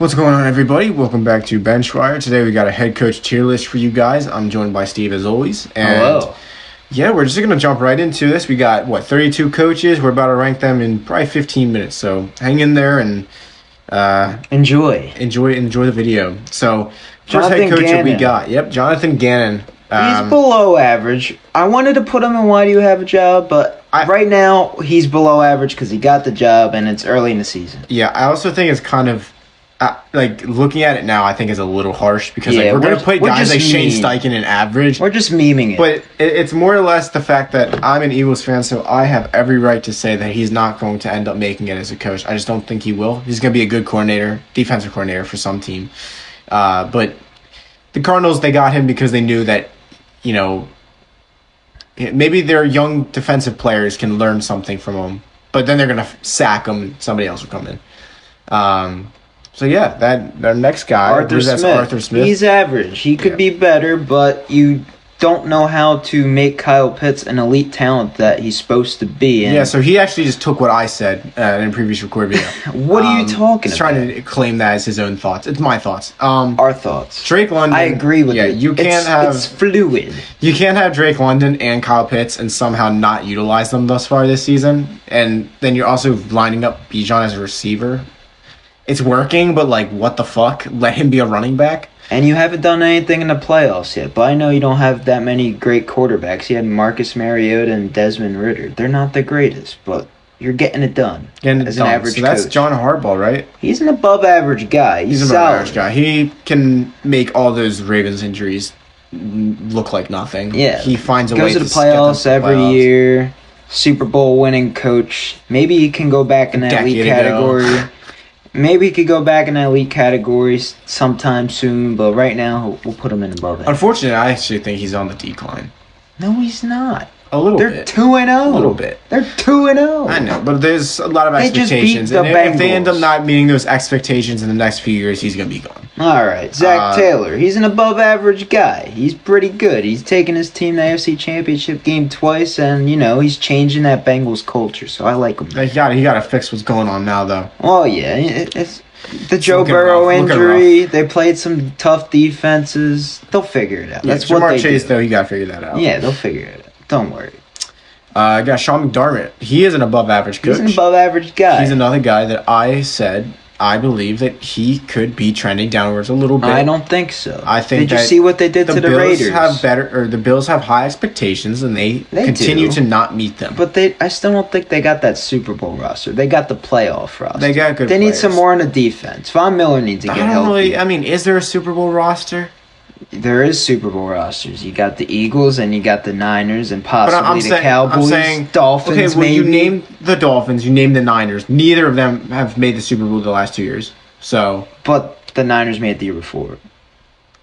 What's going on, everybody? Welcome back to Benchwire. Today we got a head coach tier list for you guys. I'm joined by Steve as always. And hello. Yeah, we're just going to jump right into this. We got, 32 coaches. We're about to rank them in probably 15 minutes. So hang in there and enjoy the video. So first head coach that we got. Yep, Jonathan Gannon. He's below average. I wanted to put him in Why Do You Have a Job, but right now he's below average because he got the job and it's early in the season. Yeah, I also think it's kind of looking at it now, I think is a little harsh because we're going to put guys like Shane Steichen in average. We're just memeing it. But it's more or less the fact that I'm an Eagles fan, so I have every right to say that he's not going to end up making it as a coach. I just don't think he will. He's going to be a good coordinator, defensive coordinator for some team. But the Cardinals, they got him because they knew that, maybe their young defensive players can learn something from him. But then they're going to sack him and somebody else will come in. So yeah, our next guy, Arthur Smith. He's average. He could be better, but you don't know how to make Kyle Pitts an elite talent that he's supposed to be. Yeah, so he actually just took what I said in a previous recorded video. What are you talking he's about? Trying to claim that as his own thoughts. It's my thoughts. Our thoughts. Drake London. I agree with you. You can't have. It's fluid. You can't have Drake London and Kyle Pitts and somehow not utilize them thus far this season, and then you're also lining up Bijan as a receiver. It's working, but what the fuck? Let him be a running back? And you haven't done anything in the playoffs yet. But I know you don't have that many great quarterbacks. You had Marcus Mariota and Desmond Ridder. They're not the greatest, but you're getting it done as an average coach. That's John Harbaugh, right? He's an above-average guy. He's an above-average guy. He can make all those Ravens injuries look like nothing. Yeah. He finds a way to goes to the playoffs every year. Super Bowl winning coach. Maybe he can go back in that elite category. Maybe he could go back in that elite category sometime soon, but right now we'll put him in above it. Unfortunately, I actually think he's on the decline. No, he's not. A little bit. They're 2-0. A little bit. They're 2-0. I know, but there's a lot of expectations. They just beat the Bengals. If they end up not meeting those expectations in the next few years, he's going to be gone. All right, Zach Taylor. He's an above-average guy. He's pretty good. He's taken his team to the AFC Championship game twice, and, he's changing that Bengals culture, so I like him. He got to fix what's going on now, though. Oh, yeah. It's the Joe Burrow injury. They played some tough defenses. They'll figure it out. That's what they Chase, do. Though, he got to figure that out. Yeah, they'll figure it out. Don't worry. I got Sean McDermott. He is an above-average coach. He's an above-average guy. He's another guy that I believe that he could be trending downwards a little bit. I don't think so. I think Did you see what they did to the Raiders? The Bills have high expectations, and they continue to not meet them. But I still don't think they got that Super Bowl roster. They got the playoff roster. They got good. They need some more on the defense. Von Miller needs to get healthy. Is there a Super Bowl roster? There is Super Bowl rosters. You got the Eagles and you got the Niners and possibly the Cowboys, Dolphins. Okay, well, you named the Dolphins, you named the Niners. Neither of them have made the Super Bowl the last 2 years. So, but the Niners made it the year before.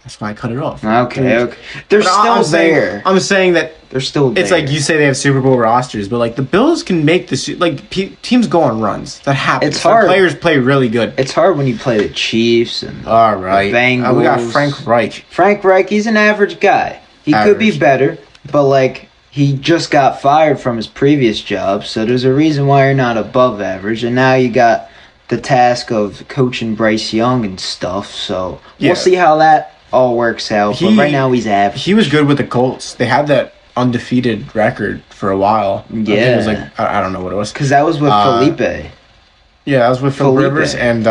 That's why I cut it off. Okay. They're still there. I'm saying that they're still there. It's like you say they have Super Bowl rosters, but the Bills can make teams go on runs. That happens. It's hard. Players play really good. It's hard when you play the Chiefs and the Bengals. We got Frank Reich. Frank Reich, he's an average guy. He could be better, but he just got fired from his previous job, so there's a reason why you're not above average. And now you got the task of coaching Bryce Young and stuff. So we'll see how that all works out. But right now he's average. He was good with the Colts. They had that undefeated record for a while. Yeah. It was I don't know what it was. Because that was with Felipe. Yeah, that was with Phil Rivers. And,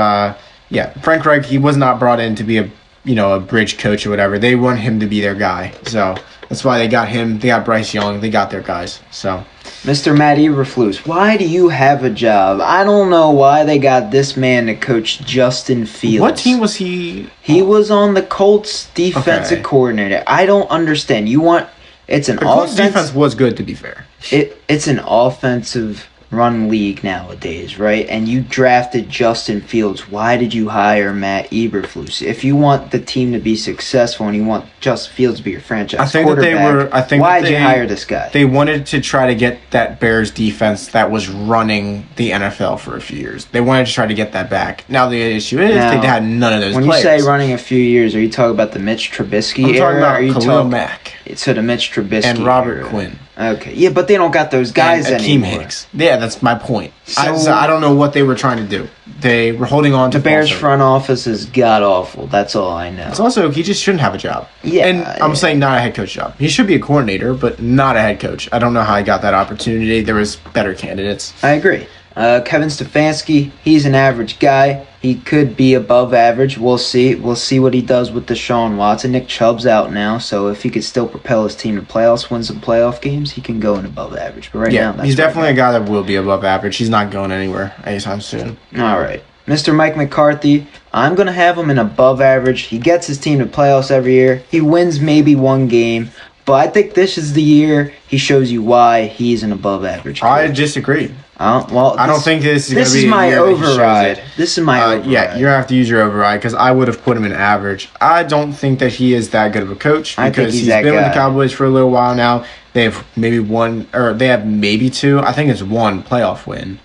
Frank Reich, he was not brought in to be a bridge coach or whatever. They want him to be their guy. So that's why they got him. They got Bryce Young. They got their guys. So, Mr. Matt Eberflus, why do you have a job? I don't know why they got this man to coach Justin Fields. What team was he? He was on the Colts defensive coordinator. I don't understand. The Colts defense was good, to be fair. It's an offensive run league nowadays, right? And you drafted Justin Fields. Why did you hire Matt Eberflus? If you want the team to be successful and you want Justin Fields to be your franchise quarterback, why did you hire this guy? They wanted to try to get that Bears defense that was running the NFL for a few years. They wanted to try to get that back. Now the issue is they had none of those players. When you say running a few years, are you talking about the Mitch Trubisky era? I'm talking about Khalil Mack. So the Mitch Trubisky and Robert era. Quinn. Okay, yeah, but they don't got those guys and anymore. Akeem Hicks. Yeah, that's my point. So- I don't know what they were trying to do. They were holding on to The Bears false hope. front office is god awful. That's all I know. It's also, he just shouldn't have a job. Yeah, And I'm saying not a head coach job. He should be a coordinator, but not a head coach. I don't know how he got that opportunity. There was better candidates. I agree. Kevin Stefanski, he's an average guy. He could be above average. We'll see. We'll see what he does with Deshaun Watson. Nick Chubb's out now, so if he could still propel his team to playoffs, win some playoff games, he can go in above average. But right now, that's he's where definitely a guy that will be above average. He's not going anywhere anytime soon. All right. Mr. Mike McCarthy, I'm going to have him in above average. He gets his team to playoffs every year. He wins maybe one game. But I think this is the year he shows you why he's an above average coach. I disagree. I don't think this is going to be This is a my year that he shows override. it. This is my override. Yeah, you're going to have to use your override because I would have put him in average. I don't think that he is that good of a coach I think because he's he's that been with guy. the Cowboys for a little while now. They have maybe one, or they have maybe two. I think it's one playoff win.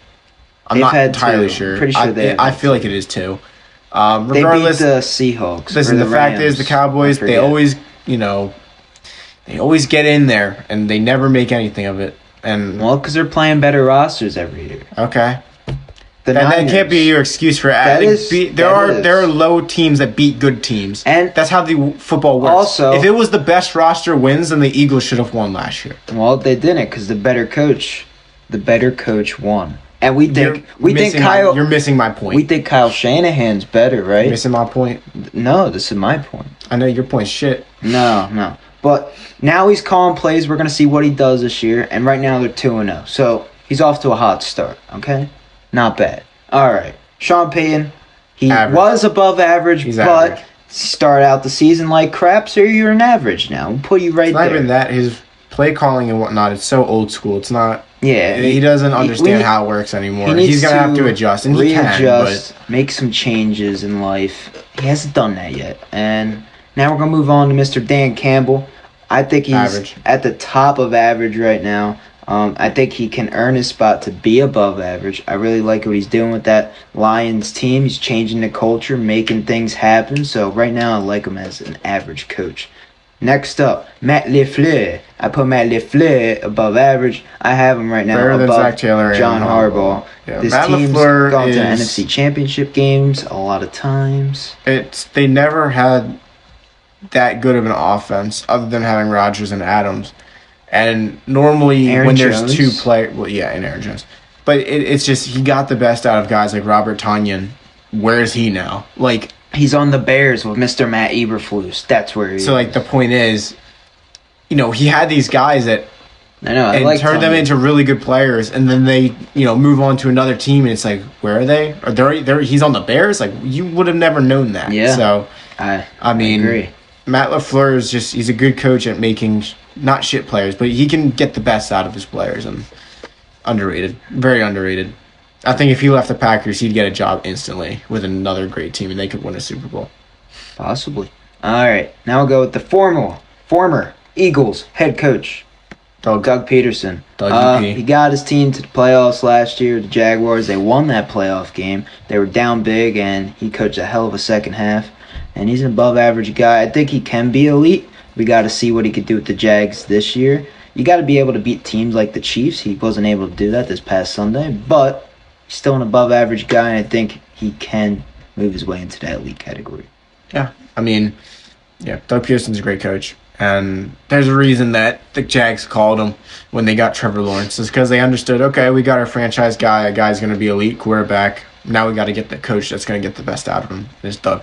I'm They've not had entirely two. sure. Pretty sure they have I had feel like it is two. They beat Regardless, the Seahawks. listen, or the fact is Rams. the Cowboys, I they forget. always, they always get in there and they never make anything of it. And Well, because they're playing better rosters every year. okay. The That Niners. can't be your excuse for That adding. is- There that is. are low teams that beat good teams, And that's how the football works. also- if it was the best roster wins, then the Eagles should have won last year. Well, they didn't because the better coach won. And we think You're missing my point. we think Kyle Shanahan's better, You're right? missing my point. No, this is my point. I know your point's shit. No. But now he's calling plays. We're going to see what he does this year. And right now they're 2-0. So he's off to a hot start, okay? Not bad. All right. Sean Payton, he Average. was above average, He's but average. started out the season like crap, so you're an average now. We'll put you right It's not there. even that. His play calling and whatnot, it's so old school. It's not. Yeah. He doesn't understand we- how it works anymore. He needs He's going to have to adjust, and he can. readjust, make some changes in life. He hasn't done that yet. And now we're going to move on to Mr. Dan Campbell. I think he's Average. at the top of average right now. I think he can earn his spot to be above average. I really like what he's doing with that Lions team. He's changing the culture, making things happen. So right now I like him as an average coach. Next up, Matt LaFleur. I put Matt LaFleur above average. I have him right now Better than above Zach Taylor and John Harbaugh. Yeah, This Matt team's LaFleur gone to is- NFC Championship games a lot of times. They never had that good of an offense other than having Rodgers and Adams. And normally Aaron when Jones. there's two players, well, yeah, and Aaron Jones. But it's just he got the best out of guys like Robert Tonyan. Where is he now? Like, He's on the Bears with Mr. Matt Eberflus. That's where he is. so like the point is, he had these guys that I know. I and like turned them Tony. into really good players, and then they move on to another team, and it's like, where are they? Are they? He's on the Bears. Like, you would have never known that. Yeah. So I mean, agree. Matt LaFleur is he's a good coach at making not shit players, but he can get the best out of his players, and underrated, very underrated. I think if he left the Packers, he'd get a job instantly with another great team, and they could win a Super Bowl. Possibly. All right. Now we'll go with the former Eagles head coach, Doug Peterson. Dougie P. He got his team to the playoffs last year, the Jaguars. They won that playoff game. They were down big, and he coached a hell of a second half. And he's an above-average guy. I think he can be elite. We got to see what he could do with the Jags this year. You got to be able to beat teams like the Chiefs. He wasn't able to do that this past Sunday, but he's still an above-average guy, and I think he can move his way into that elite category. Yeah, I mean, Doug Pearson's a great coach, and there's a reason that the Jags called him when they got Trevor Lawrence. Is because they understood, okay, we got our franchise guy, a guy's going to be elite quarterback. Now we got to get the coach that's going to get the best out of him. It's Doug.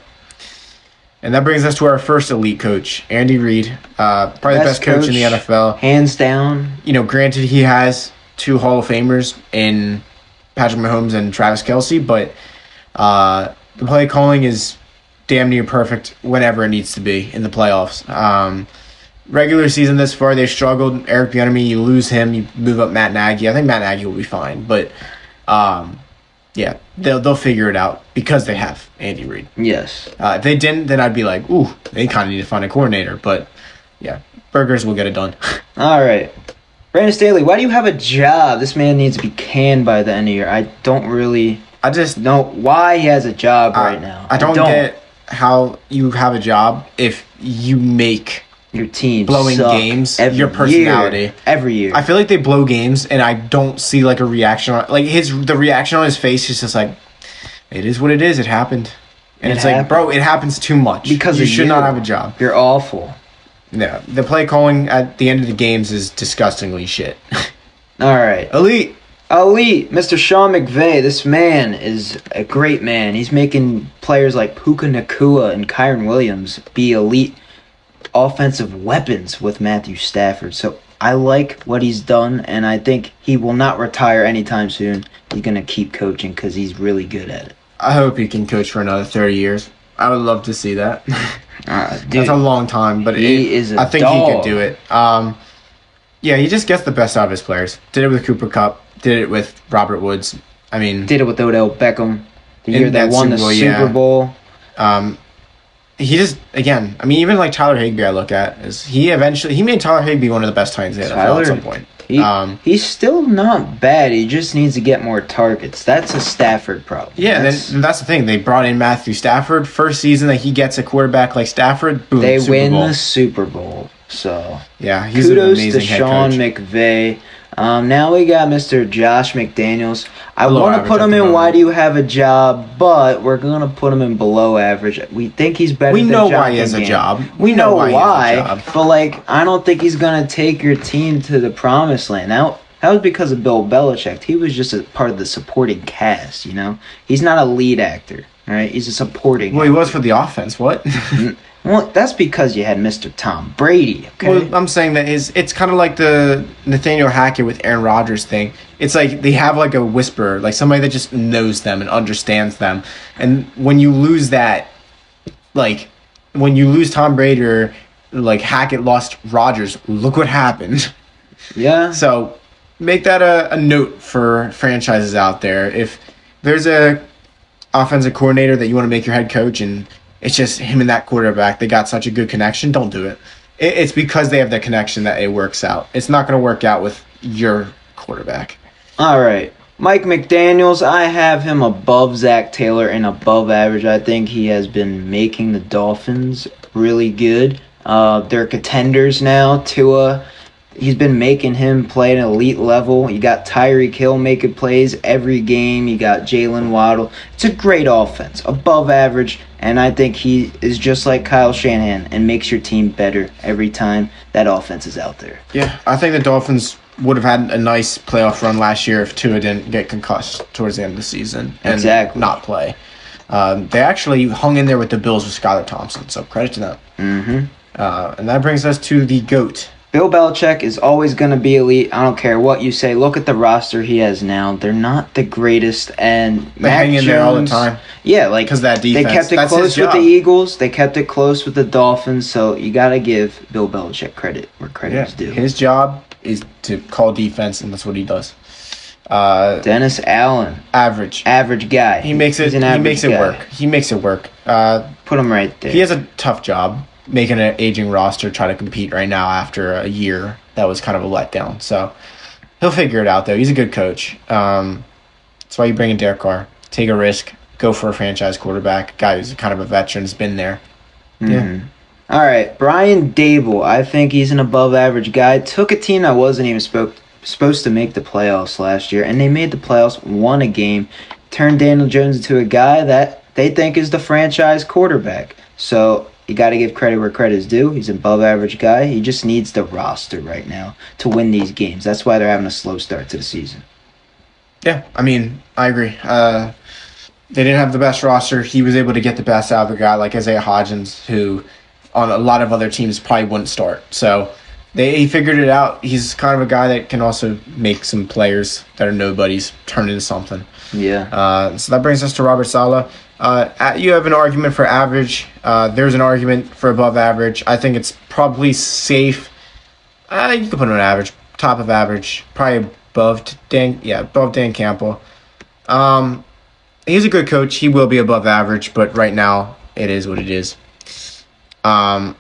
And that brings us to our first elite coach, Andy Reid, probably the best coach in the NFL. Hands down. Granted, he has two Hall of Famers in Patrick Mahomes and Travis Kelce, but the play calling is damn near perfect whenever it needs to be in the playoffs. Regular season this far, they struggled. Eric Bieniemy, you lose him, you move up Matt Nagy. I think Matt Nagy will be fine, but they'll figure it out because they have Andy Reid. Yes. If they didn't, then I'd be like, ooh, they kind of need to find a coordinator. But yeah, Burgers will get it done. All right. Brandon Staley, why do you have a job? This man needs to be canned by the end of the year. I don't really I just know why he has a job right now. I don't get how you have a job if you make your team blowing suck games, every your personality. year, every year. I feel like they blow games, and I don't see like a reaction on the reaction on his face is just like, it is what it is. It happened, and it's like, bro, it happens too much because you should not have a job. You're awful. No, the play calling at the end of the games is disgustingly shit. All right, Elite, Mr. Sean McVay. This man is a great man. He's making players like Puka Nacua and Kyron Williams be elite offensive weapons with Matthew Stafford. So I like what he's done, and I think he will not retire anytime soon. He's going to keep coaching because he's really good at it. I hope he can coach for another 30 years. I would love to see that. Dude, that's a long time, but I think he could do it. Yeah, he just gets the best out of his players. Did it with Cooper Kupp. Did it with Robert Woods. I mean, did it with Odell Beckham the year they won the Super Bowl. He just, again, I mean, even like Tyler Higbee, I look at is he made Tyler Higbee one of the best tight ends in the NFL at some point. He's still not bad. He just needs to get more targets. That's a Stafford problem. Yeah, and that's the thing. They brought in Matthew Stafford. First season that he gets a quarterback like Stafford, boom, they Super win Bowl. the Super Bowl. So yeah, he's kudos an amazing to head Sean coach. McVay. Now we got Mr. Josh McDaniels. I Below want to put him average at the in moment. Why Do You Have a Job, but we're going to put him in below average. We think he's better We than know Jonathan why he has a Gannon. job. We know why he has a job. but like I don't think he's going to take your team to the promised land. Now, that was because of Bill Belichick. He was just a part of the supporting cast, you know? He's not a lead actor, all right? He's a supporting Well, he was for the offense. What? Well, that's because you had Mr. Tom Brady, okay? Well, I'm saying that it's kind of like the Nathaniel Hackett with Aaron Rodgers thing. It's like they have like a whisperer, like somebody that just knows them and understands them. And when you lose that, like when you lose Tom Brady or like Hackett lost Rodgers, look what happened. Yeah. So make that a note for franchises out there. If there's a offensive coordinator that you want to make your head coach and it's just him and that quarterback, they got such a good connection, don't do it. It's because they have that connection that it works out. It's not going to work out with your quarterback. All right. Mike McDaniels, I have him above Zach Taylor and above average. I think he has been making the Dolphins really good. They're contenders now. Tua, he's been making him play at an elite level. You got Tyreek Hill making plays every game. You got Jalen Waddle. It's a great offense, above average, and I think he is just like Kyle Shanahan and makes your team better every time that offense is out there. Yeah, I think the Dolphins would have had a nice playoff run last year if Tua didn't get concussed towards the end of the season and not play. They actually hung in there with the Bills with Skylar Thompson, so credit to them. Mm-hmm. And that brings us to the GOAT. Bill Belichick is always going to be elite. I don't care what you say. Look at the roster he has now. They're not the greatest. And They hang in there all the time. Yeah, like because that defense. They kept it close with the Eagles. They kept it close with the Dolphins. So you got to give Bill Belichick credit where credit is due. His job is to call defense, and that's what he does. Dennis Allen, average guy. He makes it. He makes it work. He makes it work. Put him right there. He has a tough job making an aging roster try to compete right now after a year that was kind of a letdown. So he'll figure it out, though. He's a good coach. That's why you bring in Derek Carr. Take a risk. Go for a franchise quarterback. Guy who's kind of a veteran, has been there. Mm-hmm. Yeah. All right, Brian Dable. I think he's an above-average guy. Took a team that wasn't even supposed to make the playoffs last year, and they made the playoffs, won a game, turned Daniel Jones into a guy that they think is the franchise quarterback. So you got to give credit where credit is due. He's an above-average guy. He just needs the roster right now to win these games. That's why they're having a slow start to the season. Yeah, I mean, I agree. They didn't have the best roster. He was able to get the best out of a guy like Isaiah Hodgins, who on a lot of other teams probably wouldn't start. So he figured it out. He's kind of a guy that can also make some players that are nobodies turn into something. Yeah. So that brings us to Robert Saleh. You have an argument for average. There's an argument for above average. I think it's probably safe. You can put him on average, top of average, probably above Dan Campbell. He's a good coach. He will be above average, but right now it is what it is. That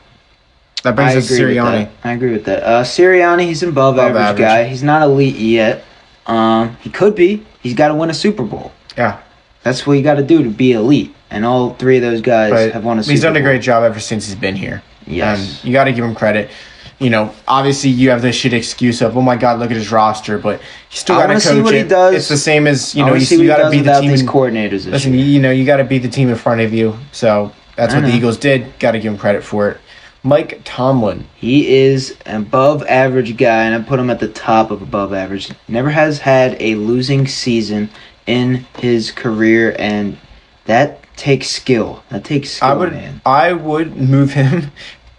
brings us to Sirianni. I agree with that. Sirianni, he's an above average guy. He's not elite yet. He could be. He's got to win a Super Bowl. Yeah. That's what you got to do to be elite. And all three of those guys have won a Super Bowl. He's done a great job ever since he's been here. Yes. And you got to give him credit. Obviously you have this shit excuse of, oh my God, look at his roster, but he still got to coach see what it. He does. It's the same as, you got to beat the team. These coordinators listen, you got to beat the team in front of you. So that's what the Eagles did. Got to give him credit for it. Mike Tomlin. He is an above average guy, and I put him at the top of above average. Never has had a losing season in his career, and that takes skill. Man. I would move him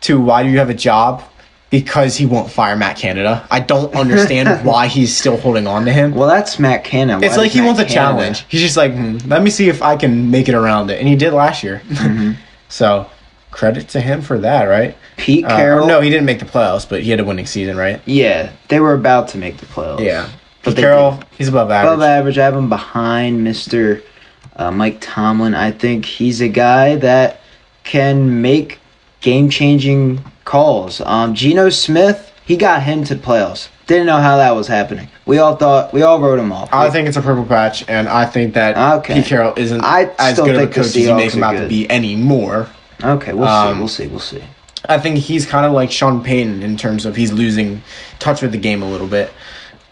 to why do you have a job? Because he won't fire Matt Canada. I don't understand why he's still holding on to him. Well, that's Matt Canada. It's like he wants a challenge. He's just like, let me see if I can make it around it. And he did last year. Mm-hmm. So, credit to him for that, right? Pete Carroll. No, he didn't make the playoffs, but he had a winning season, right? Yeah, they were about to make the playoffs. Yeah. Pete Carroll, he's above average. Above average. I have him behind Mr. Mike Tomlin. I think he's a guy that can make game-changing calls. Geno Smith, he got him to the playoffs. Didn't know how that was happening. We all wrote him off. I think it's a purple patch, and I think that Pete Carroll isn't as good of a coach as you make him out to be anymore. Okay, we'll see. I think he's kind of like Sean Payton in terms of he's losing touch with the game a little bit.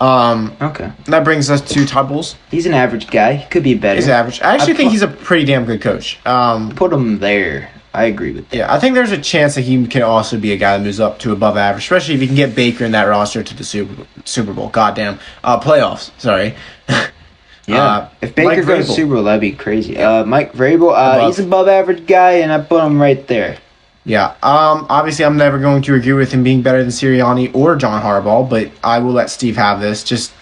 Okay. That brings us to Todd Bowles. He's an average guy. He could be better. He's average. I actually think he's a pretty damn good coach. Put him there. I agree with that. Yeah, I think there's a chance that he can also be a guy that moves up to above average, especially if you can get Baker in that roster to the Super Bowl. Goddamn. Playoffs. Sorry. Yeah. If Baker goes to Super Bowl, that'd be crazy. Mike Vrabel, he's above average guy, and I put him right there. Yeah. Obviously, I'm never going to agree with him being better than Sirianni or John Harbaugh, but I will let Steve have this. Just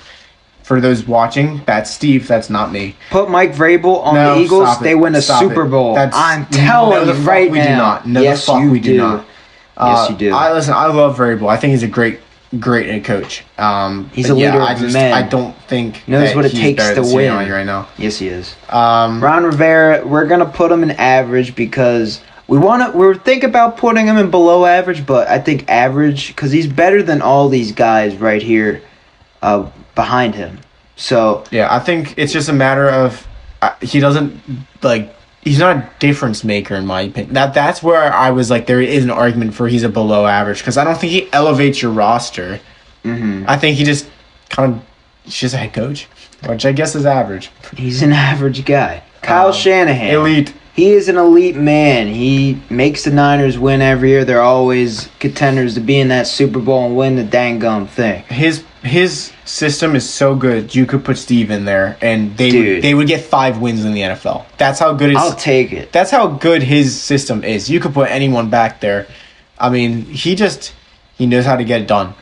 for those watching, that's Steve. That's not me. Put Mike Vrabel on the Eagles. They win a Super Bowl. I'm telling you right now. We do not. No, yes, the fuck you we do not. Yes, you do. I love Vrabel. I think he's a great head coach. He's a leader of men. I don't think knows what it takes to win right now. Yes, he is. Ron Rivera, we're gonna put him in average because we're thinking about putting him in below average, but I think average because he's better than all these guys right here behind him. So yeah, I think it's just a matter of he doesn't he's not a difference maker in my opinion. That's where I was like there is an argument for he's a below average because I don't think he elevates your roster. Mm-hmm. I think he just he's just a head coach, which I guess is average. He's an average guy. Kyle Shanahan, elite. He is an elite man. He makes the Niners win every year. They're always contenders to be in that Super Bowl and win the dang gum thing. His system is so good. You could put Steve in there, and they would get 5 wins in the NFL. That's how good. I'll take it. That's how good his system is. You could put anyone back there. I mean, he knows how to get it done.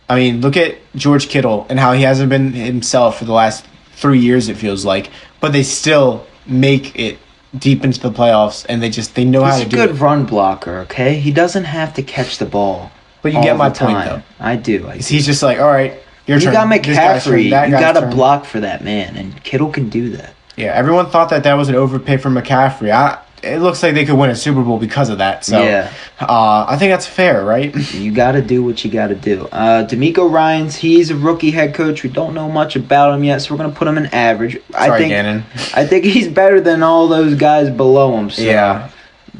I mean, look at George Kittle and how he hasn't been himself for the last 3 years. It feels like, but they still make it deep into the playoffs, and they know how to do it. He's a good run blocker, okay? He doesn't have to catch the ball. But you get my point, though. I do. He's just like, all right, your turn. You got McCaffrey. You got to block for that man, and Kittle can do that. Yeah, everyone thought that was an overpay for McCaffrey. It looks like they could win a Super Bowl because of that. So yeah. I think that's fair, right? You got to do what you got to do. D'Amico Ryans, he's a rookie head coach. We don't know much about him yet, so we're going to put him in average. Gannon. I think he's better than all those guys below him. So yeah.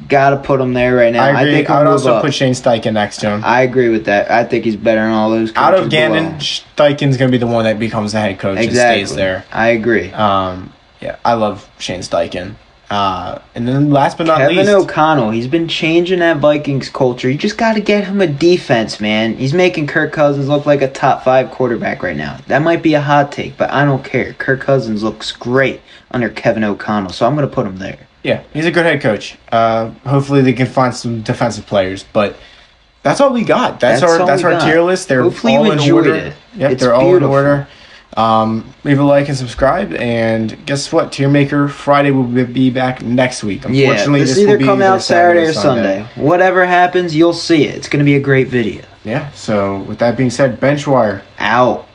Got to put him there right now. I agree. think I would also put Shane Steichen next to him. I agree with that. I think he's better than all those coaches out of Gannon, Steichen's going to be the one that becomes the head coach and stays there. I agree. Yeah, I love Shane Steichen. And then last but not least, Kevin O'Connell. He's been changing that Vikings culture. You just got to get him a defense, man. He's making Kirk Cousins look like a top 5 quarterback right now. That might be a hot take, but I don't care. Kirk Cousins looks great under Kevin O'Connell, so I'm going to put him there. Yeah, he's a good head coach. Hopefully they can find some defensive players, but that's all we got. That's our tier list. They're Hopefully all you in enjoyed order. it. Yeah, they're all in order. Leave a like and subscribe, and guess what? Tier Maker Friday will be back next week. Unfortunately, this either come out Saturday or Sunday. Whatever happens, you'll see it. It's going to be a great video. Yeah, so with that being said, Benchwire out.